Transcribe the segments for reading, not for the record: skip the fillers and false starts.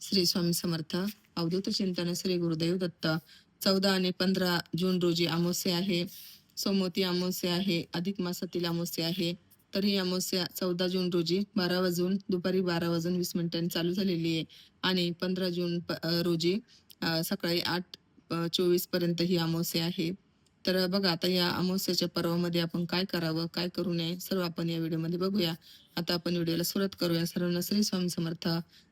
श्री स्वामी समर्थ. अवधूत चिंतन श्री गुरुदेव दत्त. 14 आणि 15 जून रोजी अमावस्या आहे. सोमवती अमावस्या आहे. अधिक मासातील अमावस्या आहे. तर ही अमावस्या 14 जून रोजी दुपारी 12 वाजून 20 मिनिटांनी चालू झालेली आहे आणि 15 जून रोजी सकाळी 8:24 पर्यंत ही अमावस्या आहे. तर बघा, आता या अमावस्याच्या पर्वामध्ये आपण काय करावं, काय करू नये, सर्व आपण या व्हिडिओमध्ये बघूया. आता आपण व्हिडिओला सुरुवात करूया. सर्वांना श्री स्वामी समर्थ.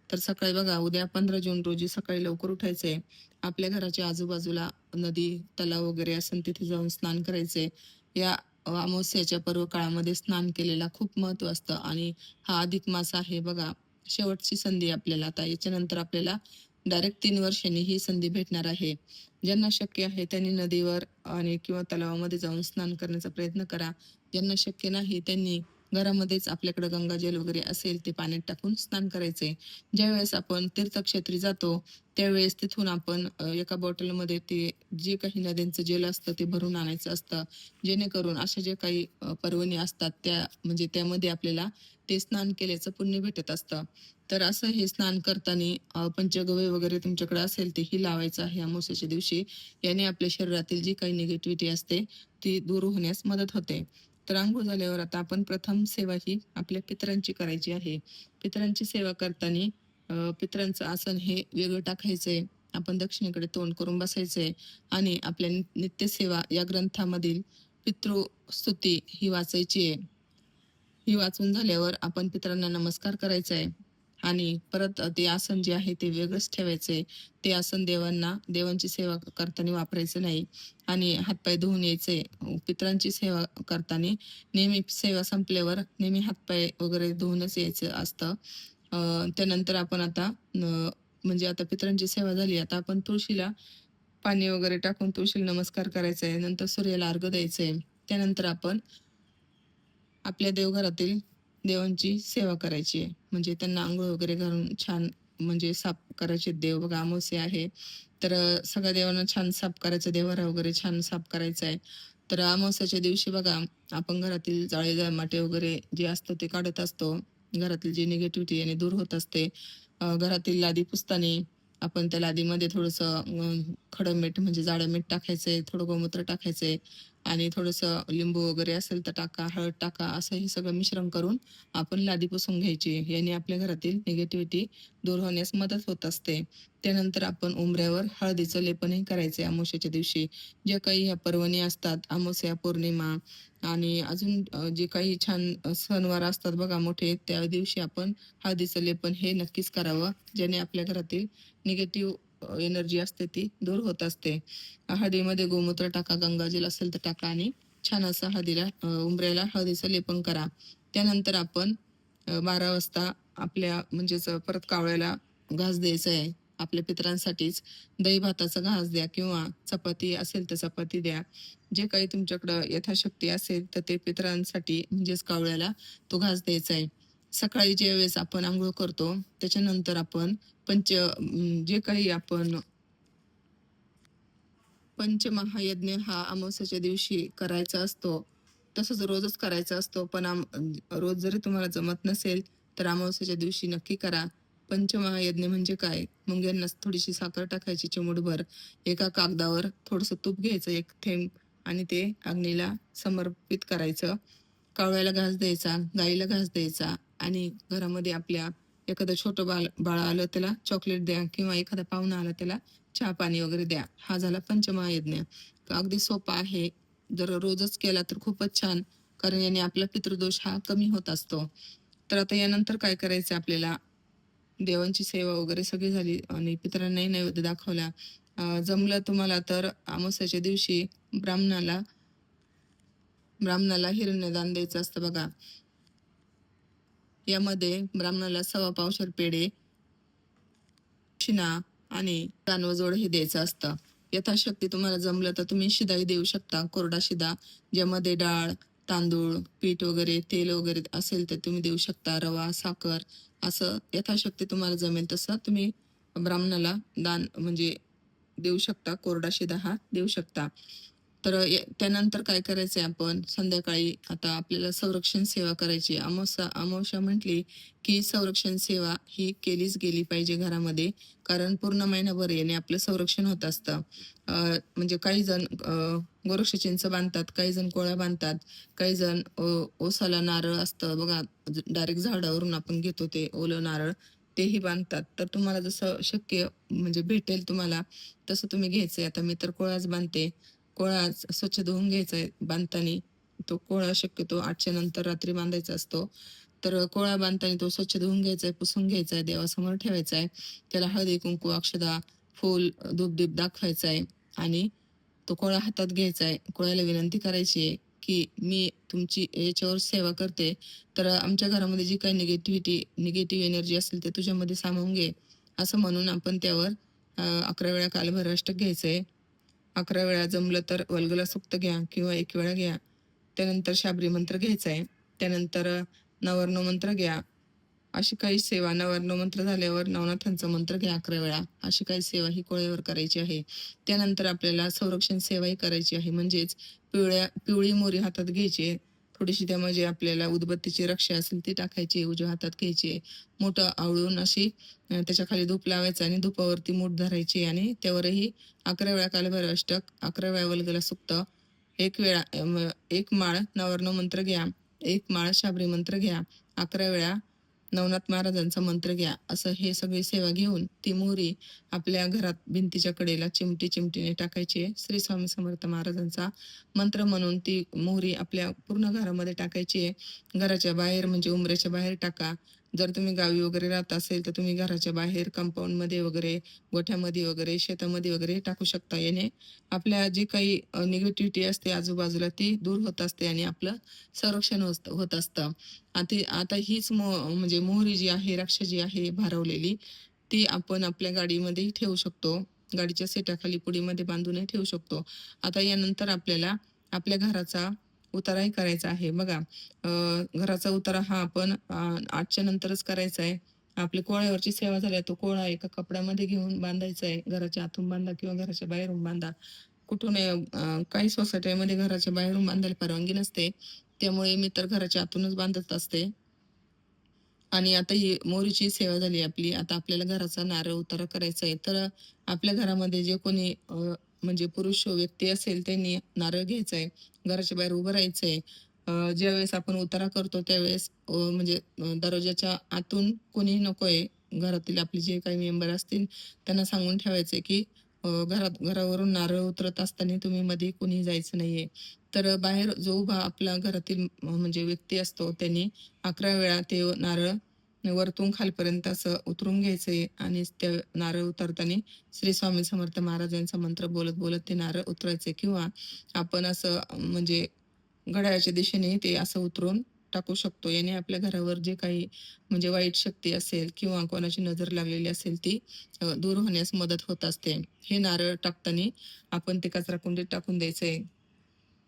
तर सकाळी बघा, उद्या 15 जून रोजी सकाळी लवकर उठायचंय. आपल्या घराच्या आजूबाजूला नदी, तलाव वगैरे असेल तिथे जाऊन स्नान करायचंय. या अमावस्याच्या पर्व काळामध्ये स्नान केलेला खूप महत्व असतं आणि हा अधिक मास आहे बघा, शेवटची संधी आपल्याला. आता याच्यानंतर आपल्याला डायरेक्ट 3 वर्षांनी ही संधी भेटणार आहे. ज्यांना शक्य आहे त्यांनी नदीवर आणि किंवा तलावामध्ये जाऊन स्नान करण्याचा प्रयत्न करा. ज्यांना शक्य नाही त्यांनी घरामध्येच आपल्याकडे गंगाजल वगैरे असेल ते पाण्यात टाकून स्नान करायचे. ज्यावेळेस आपण तीर्थक्षेत्री जातो त्यावेळेस तिथून आपण एका बॉटलमध्ये ते जे काही नद्यांचं जल असतं ते भरून आणायचं असतं, जेणेकरून अशा जे काही पर्वणी असतात त्या म्हणजे त्यामध्ये आपल्याला ते स्नान केल्याचं पुण्य भेटत असतं. तर असं हे स्नान करताना पंचगव्य वगैरे तुमच्याकडे असेल तेही लावायचं आहे अमावस्येच्या दिवशी. याने आपल्या शरीरातील जी काही निगेटिव्हिटी असते ती दूर होण्यास मदत होते. तर अंघोळ झाल्यावर आता आपण प्रथम सेवा ही आपल्या पितरांची करायची आहे. पितरांची सेवा करताना पितरांचं आसन हे वेगळं टाकायचंय. आपण दक्षिणेकडे तोंड करून बसायचंय आणि आपल्या नित्यसेवा या ग्रंथामधील पितृस्तुती ही वाचायची आहे. ही वाचून झाल्यावर आपण पितरांना नमस्कार करायचा आहे आणि परत ते आसन जे आहे ते वेगळंच ठेवायचंय. ते आसन देवांची सेवा करताना वापरायचं नाही आणि हातपाय धुवून यायचे. पितरांची सेवा करताना नेहमी सेवा संपल्यावर नेहमी हातपाय वगैरे धुवूनच यायचं असतं. त्यानंतर आपण आता म्हणजे आता पितरांची सेवा झाली, आता आपण तुळशीला पाणी वगैरे टाकून तुळशीला नमस्कार करायचा आहे. नंतर सूर्याला अर्घ्य द्यायचंय. त्यानंतर आपण आपल्या देवघरातील देवांची सेवा करायची आहे. म्हणजे त्यांना अंघोळ वगैरे घालून छान म्हणजे साफ करायचे. देव बघा अमावस्या आहे तर सगळ्या देवांना छान साफ करायचं. देवारा वगैरे छान साफ करायचा आहे. तर अमावस्याच्या दिवशी बघा, आपण घरातील जाळे जमाटे वगैरे जे असतं ते काढत असतो. घरातील जी निगेटिव्हिटी याने दूर होत असते. घरातील लादी पुसताना आपण त्या लादीमध्ये थोडंसं खडं मीठ म्हणजे जाडं मीठ टाकायचंय, थोडं गोमूत्र टाकायचंय आणि थोडंसं लिंबू वगैरे असेल तर टाका, हळद टाका. असं हे सगळं मिश्रण करून आपण लादी पुसून घ्यायची. याने आपल्या घरातील निगेटिव्हिटी दूर होण्यास मदत होत असते. त्यानंतर आपण उंबऱ्यावर हळदीचं लेपनही करायचंय अमावस्येच्या दिवशी. जे काही ह्या पर्वणी असतात, अमावस्या, पौर्णिमा आणि अजून जे काही छान सणवार असतात बघा मोठे, त्या दिवशी आपण हळदीचं लेपन हे नक्कीच करावं. ज्याने आपल्या घरातील निगेटिव्ह एनर्जी असते ती दूर होत असते. हळदीमध्ये गोमूत्र टाका, गंगाजल असेल तर टाका आणि छान असं उंबऱ्याला हळदीचं लेपन करा. त्यानंतर आपण 12 वाजता आपल्या म्हणजेच परत कावळ्याला घास द्यायचा आहे. आपल्या पितरांसाठीच दही भाताचा घास द्या किंवा चपाती असेल तर चपाती द्या. जे काही तुमच्याकडं यथाशक्ती असेल तर ते पितरांसाठी म्हणजेच कावळ्याला तो घास द्यायचा आहे. सकाळी ज्या वेळेस आपण अंघोळ करतो त्याच्यानंतर आपण जे काही आपण पंचमहायज्ञ हा अमावस्येच्या दिवशी करायचा असतो. तसंच रोजच करायचा असतो. पण रोज जरी तुम्हाला जमत नसेल तर अमावस्येच्या दिवशी नक्की करा. पंचमहायज्ञ म्हणजे काय? मुंग्यांना थोडीशी साखर टाकायची चिमूटभर. एका कागदावर थोडंसं तूप घ्यायचं 1 थेंब आणि ते अग्नीला समर्पित करायचं. कावळ्याला घास द्यायचा, गाईला घास द्यायचा आणि घरामध्ये आपल्या एखादं छोटं बाळ आलं त्याला चॉकलेट द्या किंवा एखादा पाहुणा आला त्याला चहा पाणी वगैरे द्या. हा झाला पंचमहायज्ञ. अगदी सोपा आहे. जर रोजच केला तर खूपच छान, कारण याने आपला पितृदोष हा कमी होत असतो. तर आता यानंतर काय करायचं आपल्याला, देवांची सेवा वगैरे सगळी झाली आणि पितरांनाही नैवेद्य दाखवला. जमलं तुम्हाला तर अमावस्येच्या दिवशी ब्राह्मणाला ब्राह्मणाला हिरण्यदान द्यायचं असतं बघा. यामध्ये ब्राह्मणाला 1.25 पावशेर पेढे, दक्षिणा आणि जानवजोड हे द्यायचं असतं. यथाशक्ती तुम्हाला जमलं तर तुम्ही शिदाही देऊ शकता, कोरडा शिदा, ज्यामध्ये डाळ, तांदूळ, पीठ वगैरे, तेल वगैरे असेल तर तुम्ही देऊ शकता. रवा, साखर असं यथाशक्ती तुम्हाला जमेल तसं तुम्ही ब्राह्मणाला दान म्हणजे देऊ शकता. कोरडा शिदा हा देऊ शकता. तर त्यानंतर काय करायचंय आपण संध्याकाळी आता आपल्याला संरक्षण सेवा करायची आहे. अमावस्या म्हटली की संरक्षण सेवा ही केलीच गेली पाहिजे घरामध्ये. कारण पूर्ण महिनाभर याने आपलं संरक्षण होत असतं. अ, म्हणजे काही जण गोरक्ष चिंच बांधतात, काही जण कोळ्या बांधतात, काही जण ओसाला नारळ असतं बघा, डायरेक्ट झाडावरून आपण घेतो ते ओलं नारळ, तेही बांधतात. तर तुम्हाला जसं शक्य म्हणजे भेटेल तुम्हाला तसं तुम्ही घ्यायचंय. आता मी तर कोळाच बांधते. कोळा स्वच्छ धुवून घ्यायचा आहे बांधतानी. तो कोळा शक्यतो 8च्या नंतर रात्री बांधायचा असतो. तर कोळा बांधताना तो स्वच्छ धुवून घ्यायचा आहे, पुसून घ्यायचा आहे, देवासमोर ठेवायचा आहे. त्याला हळदी, कुंकू, अक्षदा, फूल, धूप-दीप दाखवायचा आहे आणि तो कोळा हातात घ्यायचा आहे. कोळ्याला विनंती करायची आहे, की "मी तुमची याच्यावर सेवा करते, तर आमच्या घरामध्ये जी काही निगेटिव्ह एनर्जी असेल ते तुझ्यामध्ये सामावून घे." असं म्हणून आपण त्यावर 11 वेळा कालभैरव अष्टक घ्यायचंय. 11 वेळा जमलं तर वल्गला सूक्त घ्या किंवा 1 वेळा घ्या. त्यानंतर शाबरी मंत्र घ्यायचा आहे. त्यानंतर नवरत्न मंत्र घ्या. अशी काही सेवा नवरत्न मंत्र झाल्यावर नवनाथांचा मंत्र घ्या 11 वेळा. अशी काही सेवा ही कोळ्यावर करायची आहे. त्यानंतर आपल्याला संरक्षण सेवाही करायची आहे. म्हणजेच पिवळी मोहरी हातात घ्यायची आहे. थोडीशी त्यामध्ये आपल्याला उदबत्तीची रक्षा असेल ती टाकायची, उजव्या हातात घ्यायची आहे. मोठं आवळून अशी त्याच्या खाली धूप लावायचं आणि धुपावरती मूठ धरायची आणि त्यावरही 11 वेळा कालभैरव अष्टक, 11 वेळा वल्गला सूक्त, 1 वेळा 1 माळ नवरत्न मंत्र घ्या, 1 माळ शाबरी मंत्र घ्या, 11 वेळा नवनाथ महाराजांचा मंत्र घ्या. असं हे सगळी सेवा घेऊन ती मोहरी आपल्या घरात भिंतीच्या कडेला चिमटीने टाकायची आहे. श्री स्वामी समर्थ महाराजांचा मंत्र म्हणून ती मोहरी आपल्या पूर्ण घरामध्ये टाकायची आहे. घराच्या बाहेर म्हणजे उंबऱ्याच्या बाहेर टाका. जर तुम्ही गावी वगैरे राहत असेल तर तुम्ही घराच्या बाहेर कंपाऊंडमध्ये वगैरे, गोठ्यामध्ये वगैरे, शेतामध्ये वगैरे टाकू शकता. याने आपल्या जी काही निगेटिव्हिटी असते आजूबाजूला ती दूर होत असते आणि आपलं संरक्षण होत असतं. आता हीच म्हणजे मोहरी जी आहे, रक्षा जी आहे भारवलेली, ती आपण आपल्या गाडीमध्येही ठेवू शकतो. गाडीच्या सीटाखाली पुडीमध्ये बांधूनही ठेवू शकतो. आता यानंतर आपल्याला आपल्या घराचा उताराही करायचा आहे. बघा, घराचा उतारा हा आपण 8च्या नंतरच करायचा आहे. आपली कोळ्यावरची सेवा झाली तो कोळा एका कपड्यामध्ये घेऊन बांधायचा आहे. घराच्या आतून बांधा किंवा घराच्या बाहेरून बांधा. कुठून काही सोसायट्यांमध्ये घराच्या बाहेरून बांधायला परवानगी नसते. त्यामुळे मी तर घराच्या आतूनच बांधत असते. आणि आता ही मोहरीची सेवा झाली आपली. आता आपल्याला घराचा नारळ उतारा करायचा आहे. तर आपल्या घरामध्ये जे कोणी म्हणजे पुरुष व्यक्ती असेल त्यांनी नारळ घ्यायचा आहे. घराच्या बाहेर उभं राहायचं आहे. ज्यावेळेस आपण उतारा करतो त्यावेळेस म्हणजे दरवाजाच्या आतून कोणीही नको आहे. घरातील आपले जे काही मेंबर असतील त्यांना सांगून ठेवायचं की घरावरून नारळ उतरत असताना तुम्ही मध्ये कोणी जायचं नाहीये. तर बाहेर जो उभा आपला घरातील म्हणजे व्यक्ती असतो त्यांनी 11 वेळा ते नारळ वरतून खालपर्यंत असं उतरून घ्यायचंय आणि ते नारळ उतरताना श्री स्वामी समर्थ महाराजांचा मंत्र बोलत बोलत ते नारळ उतरायचे किंवा आपण असं म्हणजे घड्याळाच्या दिशेने ते असं उतरून टाकू शकतो. याने आपल्या घरावर जे काही म्हणजे वाईट शक्ती असेल किंवा कोणाची नजर लागलेली असेल ती दूर होण्यास मदत होत असते. हे नारळ टाकताना आपण ते कचराकुंडीत टाकून द्यायचंय.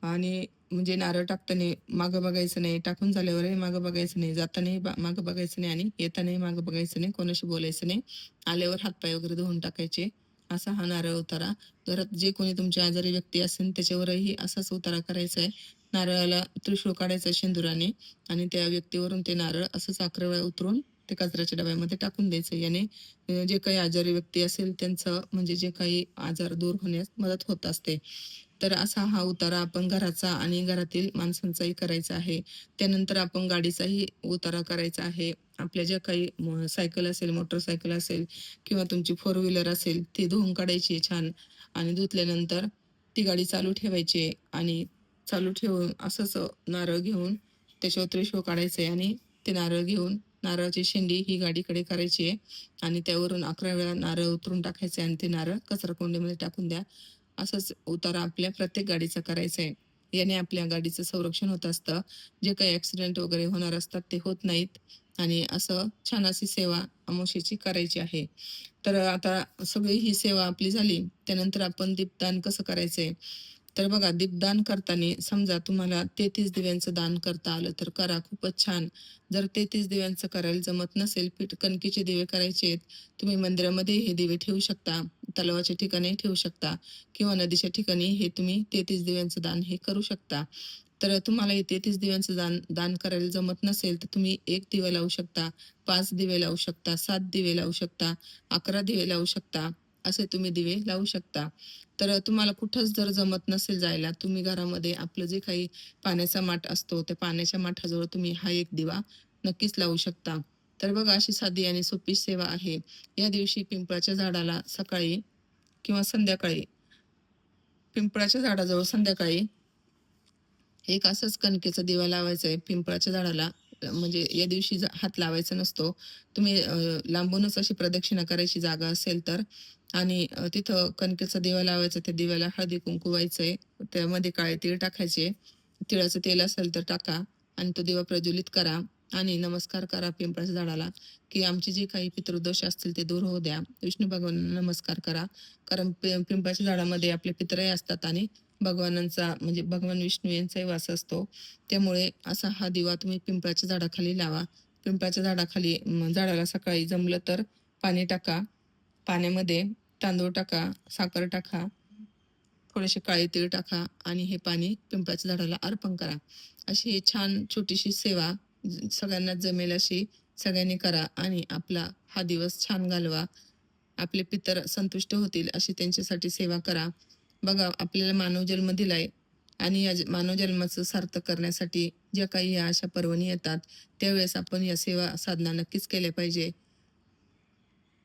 आणि म्हणजे नारळ टाकताना मागं बघायचं नाही, टाकून झाल्यावरही मागं बघायचं नाही, जातानाही मागं बघायचं नाही आणि येतानाही मागं बघायचं नाही, कोणाशी बोलायचं नाही. आल्यावर हातपाय वगैरे धुवून टाकायचे. असा हा नारळ उतारा. घरात जे कोणी तुमचे आजारी व्यक्ती असेल त्याच्यावरही असाच उतारा करायचा आहे. नारळाला त्रिशूळ काढायचं शेंदुराने आणि त्या व्यक्तीवरून ते नारळ असंच 11 वेळा उतरून ते कचऱ्याच्या डब्यामध्ये टाकून द्यायचं. याने जे काही आजारी व्यक्ती असेल त्यांचं म्हणजे जे काही आजार दूर होण्यास मदत होत असते. तर असा हा उतारा आपण घराचा आणि घरातील माणसांचाही करायचा आहे. त्यानंतर आपण गाडीचाही उतारा करायचा आहे. आपल्या ज्या काही सायकल असेल, मोटरसायकल असेल किंवा तुमची फोर व्हीलर असेल, ती धुवून काढायची आहे छान आणि धुतल्यानंतर ती गाडी चालू ठेवायची आहे आणि चालू ठेवून असंच नारळ घेऊन त्याच्यावर त्रिशूळ काढायचं आहे आणि ते नारळ घेऊन नारळाची शेंडी ही गाडीकडे करायची आहे आणि त्यावरून 11 वेळा नारळ उतरून टाकायचे आणि ते नारळ कचराकुंडीमध्ये टाकून द्या. असंच उतारा आपल्या प्रत्येक गाडीचा करायचा आहे. याने आपल्या गाडीचं संरक्षण होत असतं. जे काही ॲक्सिडेंट वगैरे होणार असतात ते होत नाहीत आणि असं छान अशी सेवा अमावास्येची करायची आहे. तर आता सगळी ही सेवा आपली झाली. त्यानंतर आपण दीपदान कसं करायचंय? तर बघा दीपदान करताना समजा तुम्हाला 33 दिव्यांचं दान करता आलं तर करा, खूपच छान. जर 33 दिव्यांचं करायला जमत नसेल, कणकीचे दिवे करायचे आहेत, तुम्ही मंदिरामध्ये हे दिवे ठेवू शकता, तलावाच्या ठिकाणी ठेवू शकता किंवा नदीच्या ठिकाणी हे तुम्ही 33 दिव्यांचं दान हे करू शकता. तर तुम्हाला हे 33 दिव्यांचं दान दान करायला जमत नसेल, तर तुम्ही 1 दिवा लावू शकता, 5 दिवे लावू शकता, 7 दिवे लावू शकता, 11 दिवे लावू शकता, असे तुम्ही दिवे लावू शकता. तर तुम्हाला कुठंच जर जमत नसेल जायला, तुम्ही घरामध्ये आपलं जे काही पाण्याचा माठ असतो, त्या पाण्याच्या माठाजवळ तुम्ही हा एक दिवा नक्कीच लावू शकता. तर बघा अशी साधी आणि सोपी सेवा आहे. या दिवशी पिंपळाच्या झाडाला सकाळी किंवा संध्याकाळी पिंपळाच्या झाडाजवळ संध्याकाळी एक असंच कणकेचा दिवा लावायचा आहे पिंपळाच्या झाडाला. म्हणजे या दिवशी हात लावायचा नसतो. तुम्ही लांबूनच अशी प्रदक्षिणा करायची जागा असेल तर आणि तिथं कणकेचा दिवा लावायचा. त्या दिव्याला हळदी-कुंकू व्हायचंय. त्यामध्ये काळे तीळ टाकायचे. तिळाचं तेल असेल तर टाका आणि तो दिवा प्रज्वलित करा आणि नमस्कार करा पिंपळाच्या झाडाला, की आमचे जे काही पितृदोष असतील ते दूर होऊ द्या. विष्णू भगवानांना नमस्कार करा. कारण पिंपळाच्या झाडामध्ये आपले पितरही असतात आणि भगवानांचा म्हणजे भगवान विष्णू यांचाही वास असतो. त्यामुळे असा हा दिवा तुम्ही पिंपळाच्या झाडाखाली लावा. पिंपळाच्या झाडाखाली झाडाला सकाळी जमलं तर पाणी टाका. पाण्यामध्ये तांदूळ टाका, साखर टाका, थोडेसे काळे तीळ टाका आणि हे पाणी पिंपळाच्या झाडाला अर्पण करा. अशी ही छान छोटीशी सेवा सगळ्यांना जमेल अशी सगळ्यांनी करा आणि आपला हा दिवस छान घालवा. आपले पितर संतुष्ट होतील अशी त्यांच्यासाठी सेवा करा. बघा आपल्याला मानवजन्म दिलाय आणि या मानवजन्माचं सार्थक करण्यासाठी ज्या काही या अशा पर्वणी येतात, त्यावेळेस आपण या सेवा साधना नक्कीच केल्या पाहिजे.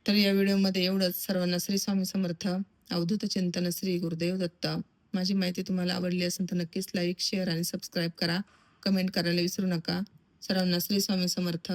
तर या व्हिडिओमध्ये एवढंच. सर्वांना श्री स्वामी समर्थ. अवधूत चिंतन श्री गुरुदेव दत्त. माझी माहिती तुम्हाला आवडली असेल तर नक्कीच लाईक, शेअर आणि सबस्क्राईब करा. कमेंट करायला विसरू नका. सर्वांना श्री स्वामी समर्थ.